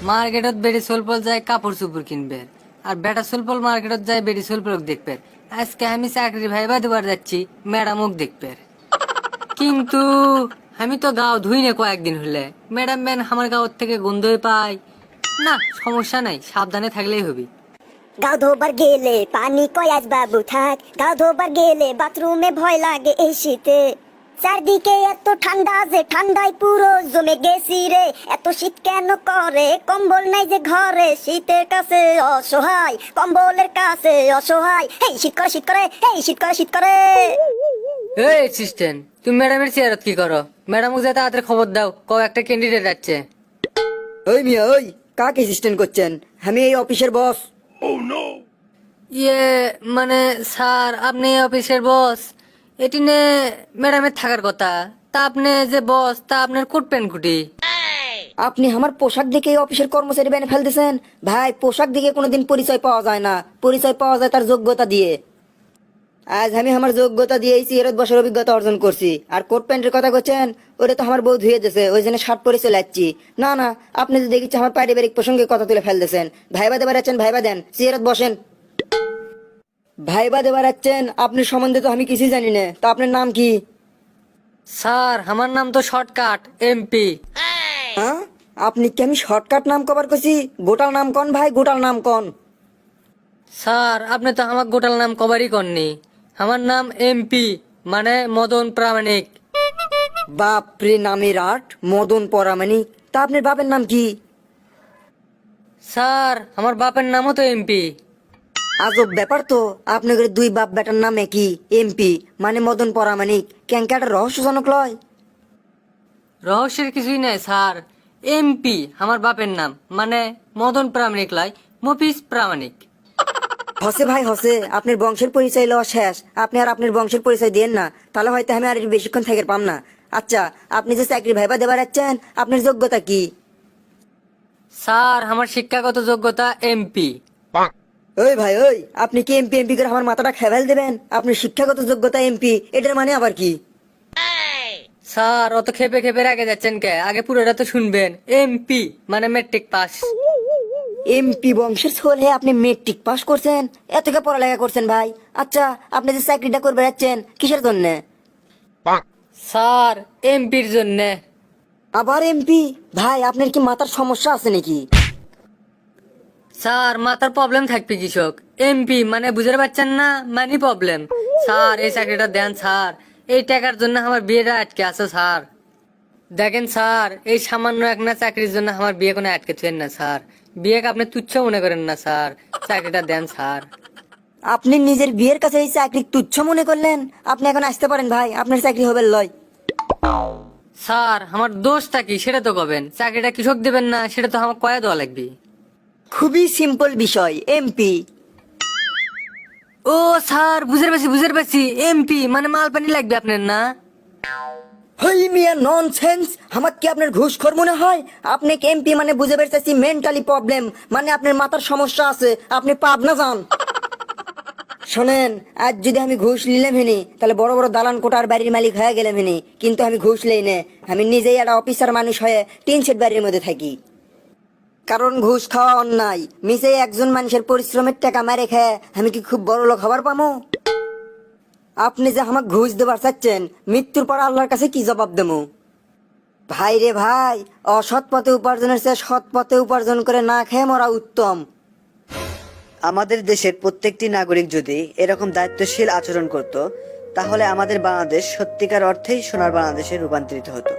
মার্কেটত বেড়ি সোলপল যায় কাপড় চুপড় কিনবে, আর বেটা সোলপল মার্কেটত যায় বেড়ি সোলপল দেখবে। আজকে আমি চাকরি ভাইবা দুবার যাচ্ছি, ম্যাডামক দেখবে। কিন্তু আমি তো গাও ধুই না কয়েকদিন হলে, ম্যাডাম ম্যান আমার গাঁর থেকে গন্ধই পাই না। সমস্যা নাই, সাবধানে থাকলেই হবি। গাও ধোবার গেলে পানি কয়াস বাবু থাক, গাও ধোবার গেলে বাথরুমে ভয় লাগে এই শীতে। চারদিকে এত ঠান্ডা যে ঠান্ডায় পুরো জমে গেছি রে। এত শীত কেন করে, কম্বল নাই যে ঘরে, শীতের কাছে অসহায়, কম্বলের কাছে অসহায়। এই শীত করে শীত করে, এই শীত করে শীত করে। এই অ্যাসিস্ট্যান্ট, তুমি ম্যাডামের চেয়ারত কি করো? ম্যাডামকে যাতে তাড়াতাড়ি খবর দাও, কও একটা ক্যান্ডিডেট যাচ্ছে। ওই মিয়া ওই, কাকে অ্যাসিস্ট্যান্ট করছেন? আমি এই অফিসের বস। ইয়ে মানে স্যার, আপনি অফিসের বস, এটি নে ম্যাডামের থাকার কথা। তা আপনি যে বস, তা আপনার কোট প্যান্ট কুটি। আপনি আমার পোশাক দেখে এই অফিসের কর্মচারী বেনে ফেলতেছেন? ভাই, পোশাক দেখে কোনোদিন পরিচয় পাওয়া যায় না, পরিচয় পাওয়া যায় তার যোগ্যতা দিয়ে। আজ আমি আমার যোগ্যতা দিয়ে এই চেয়ারত বসার অভিজ্ঞতা অর্জন করছি। আর কোট প্যান্টের কথা করছেন, ওটা তো আমার বউ ধুয়ে দিয়েছে, ওই জন্য শার্ট পরে চলে যাচ্ছি। না না, আপনি তো দেখছি আমার পারিবারিক প্রসঙ্গে কথা তুলে ফেলতেছেন। ভাইবা দেবার আছেন, ভাইবা দেন, চেয়ারত বসেন। ভাইবা দেবার আছেন, আপনার সম্বন্ধে তো আমি কিছুই জানি না। তা আপনার নাম কি? স্যার, আমার নাম তো শর্টকাট এমপি। হ্যাঁ, আপনি কি আমি শর্টকাট নাম কভার করছি? গোটাল নাম কন ভাই, গোটাল নাম কন। স্যার, আপনি তো আমার গোটাল নাম কভারই করনি। আমার নাম এমপি, মানে মদন প্রামাণিক। বাপরে, নামের আট মদন পরামানিক। তা আপনার বাপের নাম কি? স্যার, আমার বাপের নামও তো এমপি। আজব ব্যাপার তো, আপনাদের দুই বাপ বেটার নাম একই, এমপি মানে মদন পরামানিক। ক্যাঙ্কাটা রহস্যজনক লয়। রহস্যের কিছুই নাই স্যার, এমপি আমার বাপের নাম, মানে মদন প্রামাণিক লয়, মফিজ প্রামাণিক। হসে ভাই হসে, আপনার বংশের পরিচয় লওয়া শেষ। আপনি আর আপনার বংশের পরিচয় দেন না, তাহলে হয়তো আমি আর বেশিক্ষণ থেকে পাম না। আচ্ছা, আপনি যে চাকরি ভাইবা দেবার যাচ্ছেন, আপনার যোগ্যতা কি? স্যার, আমার শিক্ষাগত যোগ্যতা এমপি। ওই ভাই ওই, আপনি কি এমপি এমপি করে আমার মাথাটা খেয়াল দেবেন? আপনার শিক্ষাগত যোগ্যতা এমপি, এটার মানে আবার কি? স্যার, অত খেপে খেপে রেগে যাচ্ছেন কে? আগে পুরোটা তো শুনবেন। এমপি মানে মেট্রিক পাস। এমপি বংশের ছেলে, আপনি মেট্রিক পাস করছেন? এত কে পড়ালেখা করছেন ভাই? আচ্ছা, আপনি যে চাকরিটা করবে যাচ্ছেন, কিসের জন্য? স্যার, এমপির জন্য। আবার এমপি? ভাই, আপনার কি মাথার সমস্যা আছে নাকি? স্যার, মাথার প্রবলেম থাকবে কৃষক, এমপি মানে বুঝতে পারছেন না, মানি প্রবলেম। স্যার, এই চাকরিটা দেন স্যার, এই টাকার জন্য আমার বিয়েটা আটকে আছে স্যার। দেখেন স্যার, এই সামান্য একটা চাকরির জন্য আমার বিয়ে কোনো আটকে থাকেন না স্যার। বিয়েকে আপনি তুচ্ছ মনে করেন না স্যার, চাকরিটা দেন স্যার। আপনি নিজের বিয়ের কাছে এই চাকরি তুচ্ছ মনে করলেন? আপনি এখন আসতে পারেন ভাই, আপনার চাকরি হবে লয়। স্যার, আমার দোষটা কি সেটা তো কবেন? চাকরিটা কৃষক দেবেন না, সেটা তো আমার কয়া দেওয়া লাগবে। খুবই সিম্পল বিষয়, এমপি। ও স্যার, বুঝতে পারছি, এমপি মানে মাল পানি লাগবে আপনার না? হই মিয়া ননসেন্স, আমার কি আপনার ঘুষখোর মনে হয়? আপনি এমপি মানে বুঝে পেরেছি মেন্টালি প্রবলেম, মানে আপনার মাথার সমস্যা আছে, আপনি পাবনা যান। শোনেন, আজ যদি আমি ঘুষ নিলাম হেনি, তাহলে বড় বড় দালান কোটার বাড়ির মালিক হয়ে গেলাম হেনি, কিন্তু আমি ঘুষ লই না। আমি নিজেই একটা অফিসার মানুষ হয়ে টিন শেড বাড়ির মধ্যে থাকি। কারণ ঘুষ খাওয়া অন্যায়। মিশে একজন মানুষের পরিশ্রমের টাকা মারে খেয়ে আমি কি খুব বড় লোক হবার পামো? আপনি যে আমাকে ঘুষ দেবার চাচ্ছেন, মৃত্যুর পর আল্লাহর কাছে কি জবাব দেবো? ভাই রে ভাই, অসৎ পথে উপার্জনের চেয়ে সৎ পথে উপার্জন করে না খেয়ে মরা উত্তম। আমাদের দেশের প্রত্যেকটি নাগরিক যদি এরকম দায়িত্বশীল আচরণ করত, তাহলে আমাদের বাংলাদেশ সত্যিকার অর্থেই সোনার বাংলাদেশে রূপান্তরিত হতো।